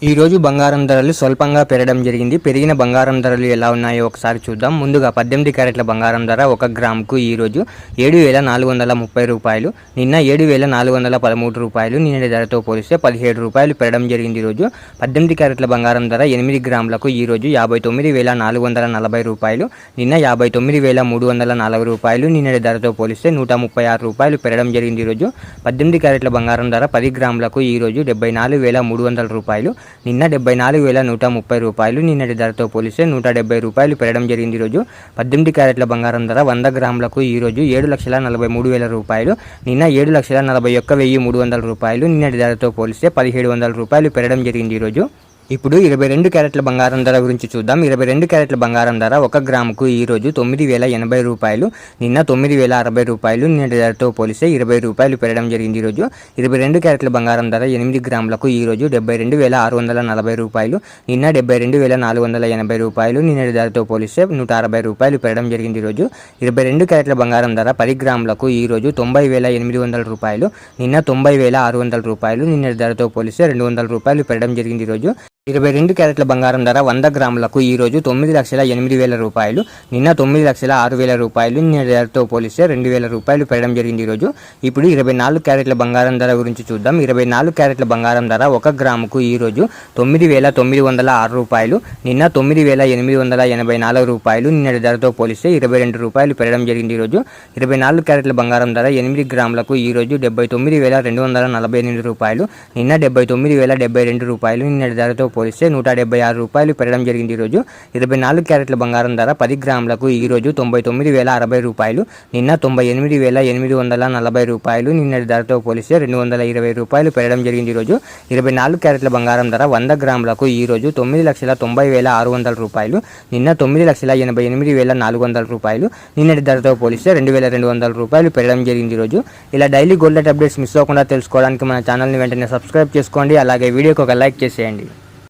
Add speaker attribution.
Speaker 1: ఈ రోజు బంగారం ధరలు స్వల్పంగా పెరగడం జరిగింది. పెరిగిన బంగారం ధరలు ఎలా ఉన్నాయో ఒకసారి చూద్దాం. ముందుగా 18 క్యారెట్ల బంగారం ధర 1 గ్రాముకు ఈ రోజు 7,430 రూపాయలు, నిన్న 7,413 రూపాయలు, నిన్నటి ధరతో పోలిస్తే 17 రూపాయలు పెరగడం జరిగింది. ఈ రోజు 18 క్యారెట్ల బంగారం ధర 8 గ్రాములకు ఈ రోజు 59,440 రూపాయలు, నిన్న 59,304 రూపాయలు, నిన్నటి ధరతో పోలిస్తే 136 రూపాయలు పెరగడం జరిగింది. ఈ రోజు 18 క్యారెట్ల బంగారం ధర 10 గ్రాములకు ఈ రోజు 74,300 రూపాయలు, నిన్న 74,130 రూపాయలు, నిన్నటి ధరతో పోలిస్తే 170 రూపాయలు పెరగడం జరిగింది. ఈరోజు 18 క్యారెట్ల బంగారం ధర 100 గ్రాములకు ఈరోజు 7,43,000 రూపాయలు, నిన్న 7,41,300 రూపాయలు, నిన్నటి ధరతో పోలిస్తే 1,700 రూపాయలు పెరగడం జరిగింది. ఈరోజు ఇప్పుడు 22 క్యారెట్ల బంగారం ధర గురించి చూద్దాం. 22 క్యారెట్ల బంగారం ధర 1 గ్రాముకు ఈ రోజు 9,080 రూపాయలు, నిన్న 9,060 రూపాయలు, నిన్నటి ధరతో పోలిస్తే 20 రూపాయలు పెరగడం జరిగింది. ఈరోజు 22 క్యారెట్ల బంగారం ధర 8 గ్రాములకు ఈ రోజు 72,640 రూపాయలు, నిన్న 72,480 రూపాయలు, నిన్నటి ధరతో పోలిస్తే 160 రూపాయలు పెరగడం జరిగింది. ఈరోజు 22 క్యారెట్ల బంగారం ధర 10 గ్రాములకు ఈ రోజు 90,800 రూపాయలు, నిన్న 90,600 రూపాయలు, నిన్నటి ధరతో పోలిస్తే 200 రూపాయలు పెరగడం జరిగింది. ఈరోజు 22 క్యారెట్ల బంగారం ధర 100 గ్రాములకు ఈ రోజు 9,08,000 రూపాయలు, నిన్న 9,06,000 రూపాయలు, నిన్నటి ధరతో పోలిస్తే 2,000 రూపాయలు పెరగడం జరిగింది. ఈరోజు ఇప్పుడు 24 క్యారెట్ల బంగారం ధర గురించి చూద్దాం. 24 క్యారెట్ల బంగారం ధర 1 గ్రాముకు ఈ రోజు 9,906 రూపాయలు, నిన్న 9,884 రూపాయలు, నిన్నటి ధరతో పోలిస్తే 22 రూపాయలు పెరగడం జరిగింది. ఈరోజు 24 క్యారెట్ల బంగారం ధర 8 గ్రాములకు ఈ రోజు 79,248 రూపాయలు, నిన్న 79,072 రూపాయలు, నిన్నటి ధరతో పోలిస్తే 176 రూపాయలు పెరగడం జరిగింది. ఈరోజు 24 క్యారెట్ల బంగారం ధర 10 గ్రాములకు ఈ రోజు 99,060 రూపాయలు, నిన్న 98,840 రూపాయలు, నిన్నటి ధరతో పోలిస్తే 220 రూపాయలు పెరగడం జరిగింది. ఈరోజు 24 క్యారెట్ల బంగారం ధర 100 గ్రాములకు ఈ రోజు 9,90,600 రూపాయలు, నిన్న 9,88,400 రూపాయలు, నిన్నటి ధరతో పోలిస్తే 2,200 రూపాయలు పెరగడం జరిగింది. ఈరోజు ఇలా డైలీ గోల్డ్ అప్డేట్స్ మిస్ అవ్వకుండా తెలుసుకోవడానికి మన ఛానల్ని వెంటనే సబ్స్క్రైబ్ చేసుకోండి. అలాగే వీడియోకి ఒక లైక్ చేసేయండి.